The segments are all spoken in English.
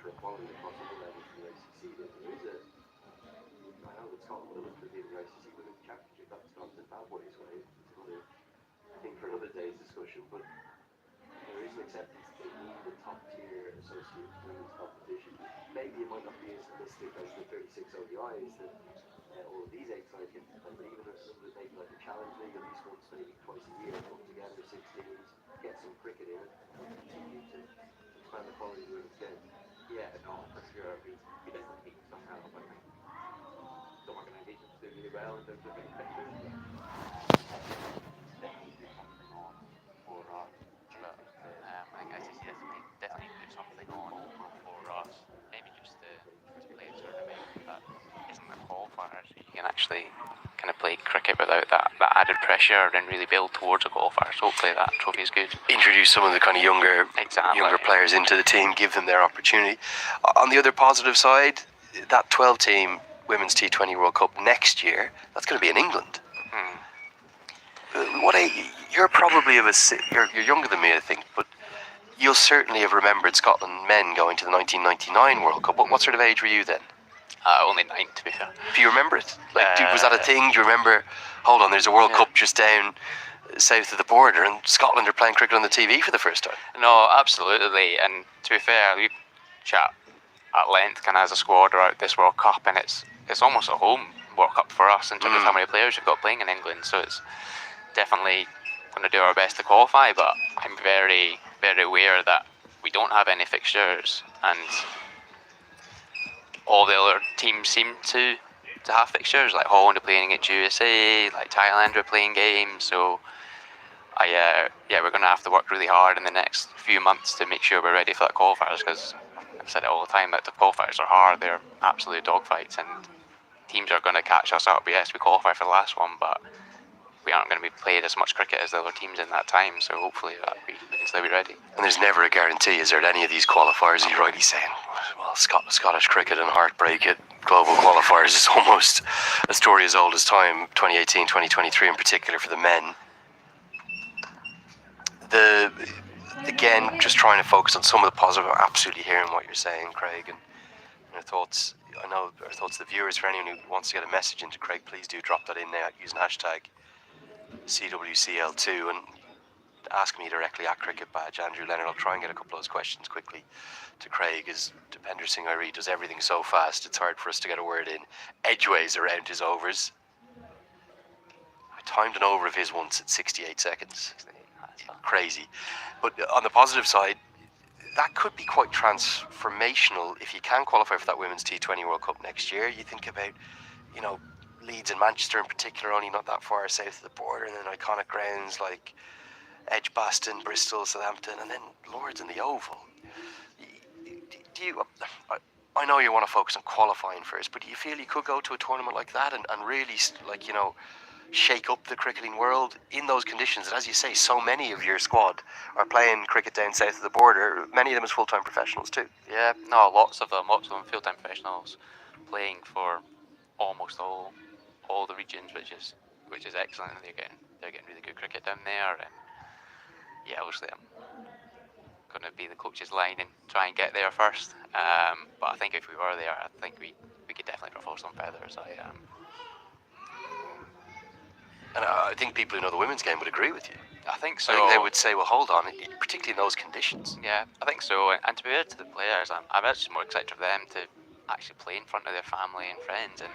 for equality across all levels in the ICC. There is I know that Scotland would have competed in the ICC Women's Championship. That's gone Zimbabwe's way. It's another thing for another day's discussion, but there is an acceptance that they need a top-tier associate women's competition. Maybe it might not be as holistic as the 36 ODIs that all of these 8 sides get to play, but even if it maybe like a challenge league at least once, maybe twice a year, come together 6 teams, get some cricket in it, and continue to expand the quality of the women's game. Yeah, no, for sure. We definitely need some help. I think some organisations do really well in terms of big pictures. Definitely do something on for us. I think ICC definitely do something on for us. Maybe just to play a tournament that isn't a qualifier, so you can actually kind of play cricket without that added pressure and really build towards a qualifier. So hopefully that trophy is good. Introduce some of the kind of younger players into the team, give them their opportunity. On the other positive side, that 12-team Women's T20 World Cup next year, that's going to be in England. What you're probably you're younger than me, I think, but you'll certainly have remembered Scotland men going to the 1999 World Cup. What sort of age were you then? Only 9, to be fair. Do you remember it? Was that a thing? Do you remember, hold on, there's a World Cup just down south of the border and Scotland are playing cricket on the TV for the first time? No, absolutely. And to be fair, we chat at length kind of as a squad about this World Cup, and it's almost a home World Cup for us in terms of how many players we've got playing in England. So it's definitely going to do our best to qualify, but I'm very, very aware that we don't have any fixtures, and all the other teams seem to have fixtures, like Holland are playing against USA, like Thailand are playing games. So we're going to have to work really hard in the next few months to make sure we're ready for that qualifiers, because I've said it all the time that the qualifiers are hard. They're absolute dogfights, and teams are going to catch us up. Yes, we qualify for the last one, but we aren't going to be played as much cricket as the other teams in that time, so hopefully that we can still be ready. And there's never a guarantee, is there, at any of these qualifiers? You're rightly saying, well, Scottish cricket and heartbreak at global qualifiers is almost a story as old as time, 2018, 2023 in particular for the men. Again, just trying to focus on some of the positive. I'm absolutely hearing what you're saying, Craig, and your thoughts. I know our thoughts of the viewers. For anyone who wants to get a message into Craig, please do drop that in there using hashtag CWCL2 and ask me directly at Cricket Badge Andrew Leonard. I'll try and get a couple of those questions quickly to Craig, as Depender Singh Irie does everything so fast it's hard for us to get a word in edgeways around his overs. I timed an over of his once at 68 seconds. Crazy. But on the positive side, that could be quite transformational if you can qualify for that Women's T20 World Cup next year. You think about, Leeds and Manchester in particular, only not that far south of the border, and then iconic grounds like Edgbaston, Bristol, Southampton, and then Lords in the Oval. I know you want to focus on qualifying first, but do you feel you could go to a tournament like that and really, shake up the cricketing world in those conditions? And as you say, so many of your squad are playing cricket down south of the border, many of them as full-time professionals too. Yeah, no, lots of them full-time professionals playing for almost all the regions, which is excellent. And they're getting really good cricket down there, and yeah, obviously I'm going to be the coach's line and try and get there first. But I think if we were there, I think we could definitely ruffle some feathers. And I think people who know the women's game would agree with you. I think so. I think they would say, well, hold on, particularly in those conditions. Yeah, I think so. And to be fair to the players, I'm actually more excited for them to actually play in front of their family and friends, and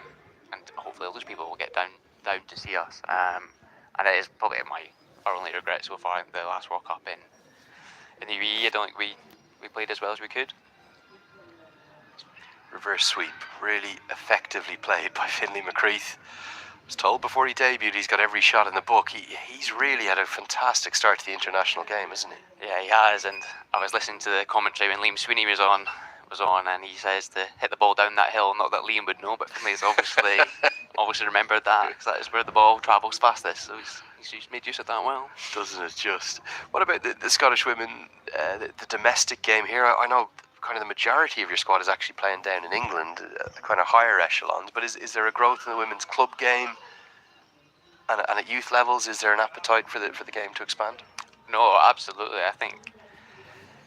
hopefully all those people will get down to see us. And it is probably our only regret so far in the last World Cup in the UAE. I don't think we played as well as we could. Reverse sweep, really effectively played by Finlay McCreath. I was told before he debuted he's got every shot in the book. He's really had a fantastic start to the international game, hasn't he? Yeah, he has. And I was listening to the commentary when Liam Sweeney was on, and he says to hit the ball down that hill. Not that Liam would know, but Finlay's obviously remembered that, because that is where the ball travels fastest. So he's made use of that well. Doesn't it just? What about the Scottish women, the domestic game here? I know kind of the majority of your squad is actually playing down in England, the kind of higher echelons, but is there a growth in the women's club game? And at youth levels, is there an appetite for the game to expand? No, absolutely. I think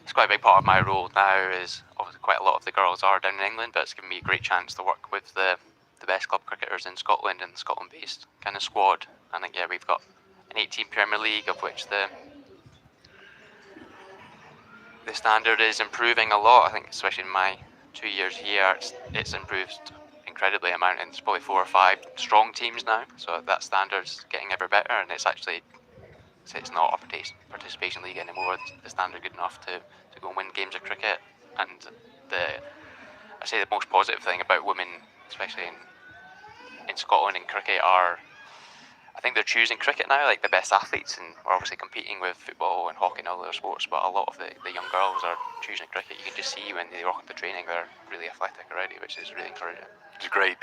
it's quite a big part of my role now is obviously quite a lot of the girls are down in England, but it's given me a great chance to work with the best club cricketers in Scotland and the Scotland-based kind of squad. I think we've got an 8-team Premier League, of which the standard is improving a lot. I think especially in my 2 years here, it's improved incredibly amount, and there's probably 4 or 5 strong teams now, so that standard's getting ever better, and it's actually, it's not a participation league anymore. The standard good enough to go and win games of cricket. And I say the most positive thing about women, especially in Scotland in cricket, are I think they're choosing cricket now, like the best athletes, and we're obviously competing with football and hockey and all other sports, but a lot of the young girls are choosing cricket. You can just see when they rock up the training, they're really athletic already, which is really encouraging. It's a great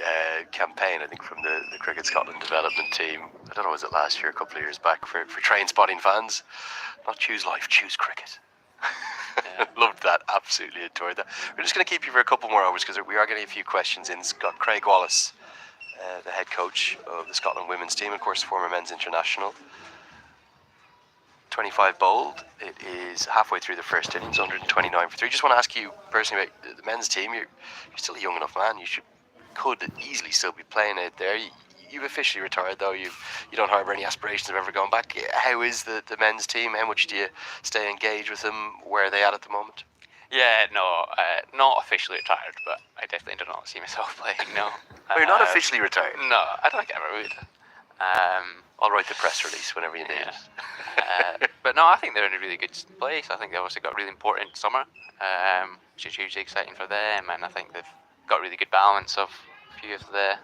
campaign, I think, from the Cricket Scotland development team. I don't know, was it last year, a couple of years back, for train spotting fans? Not choose life, choose cricket. Yeah. Loved that, absolutely adored that. We're just going to keep you for a couple more hours because we are getting a few questions in. It's got Craig Wallace, the head coach of the Scotland women's team, of course, former men's international. 25 bowled. It is halfway through the first innings, 129 for 3. Just want to ask you personally about the men's team. You're still a young enough man. You could easily still be playing out there. You've officially retired, though. You don't harbour any aspirations of ever going back. How is the men's team? How much do you stay engaged with them? Where are they at the moment? Yeah, no, not officially retired, but I definitely do not see myself playing, no. Oh, you're not officially retired? No, I don't think I ever would. I'll write the press release whenever you need it. But no, I think they're in a really good place. I think they obviously got a really important summer, which is hugely exciting for them, and I think they've got a really good balance of a few of the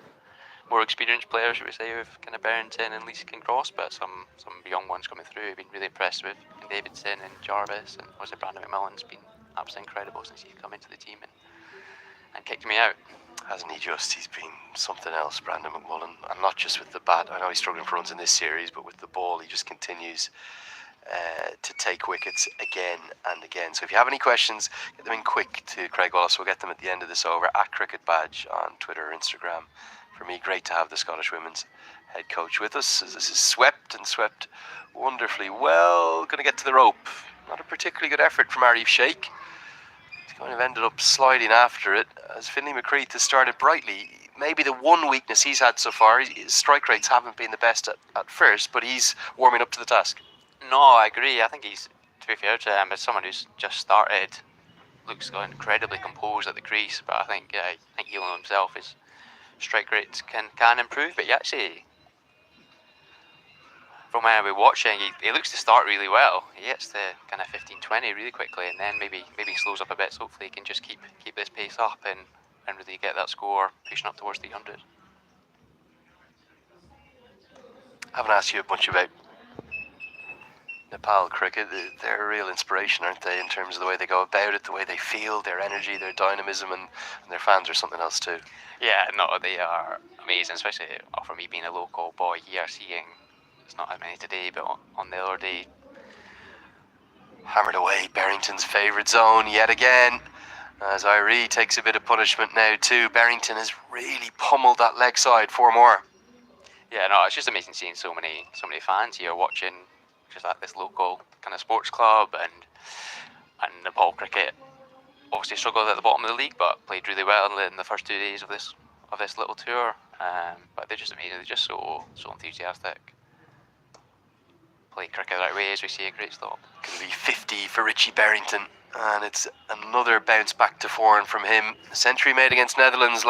more experienced players, should we say, with kind of Barrington and Leask and Cross, but some young ones coming through. I've been really impressed with Davidson and Jarvis, and was it Brandon McMillan's been absolutely incredible since he's come into the team and kicked me out. Hasn't he just? He's been something else, Brandon McMullen, and not just with the bat. I know he's struggling for runs in this series, but with the ball, he just continues to take wickets again and again. So if you have any questions, get them in quick to Craig Wallace. We'll get them at the end of this over at Cricket Badge on Twitter or Instagram. For me, great to have the Scottish women's head coach with us. This is swept wonderfully well. Going to get to the rope. Not a particularly good effort from Arif Sheikh. He's kind of ended up sliding after it as Finlay McCreath has started brightly. Maybe the one weakness he's had so far, his strike rates haven't been the best at first, but he's warming up to the task. No, I agree. I think he's, to be fair to him, as someone who's just started, looks incredibly composed at the crease, but I think he on himself, his strike rates can improve, but actually, from when I've been watching, he looks to start really well. He gets to kind of 15-20 really quickly, and then maybe slows up a bit, so hopefully he can just keep this pace up and really get that score pushing up towards the 100. I haven't asked you a bunch about Nepal cricket. They're a real inspiration, aren't they, in terms of the way they go about it, the way they feel, their energy, their dynamism, and their fans are something else too. Yeah, no, they are amazing, especially for me being a local boy here, seeing, it's not as many today, but on the other day. Hammered away, Barrington's favourite zone yet again, as Irie takes a bit of punishment now too. Barrington has really pummeled that leg side. 4 more. Yeah, no, it's just amazing seeing so many fans here watching just at this local kind of sports club, and Nepal cricket obviously struggled at the bottom of the league, but played really well in the first 2 days of this little tour. But they're just amazing. They're just so enthusiastic. Play cricket the right way as we see a great stop. Going to be 50 for Richie Barrington, and it's another bounce back to form from him. A century made against Netherlands last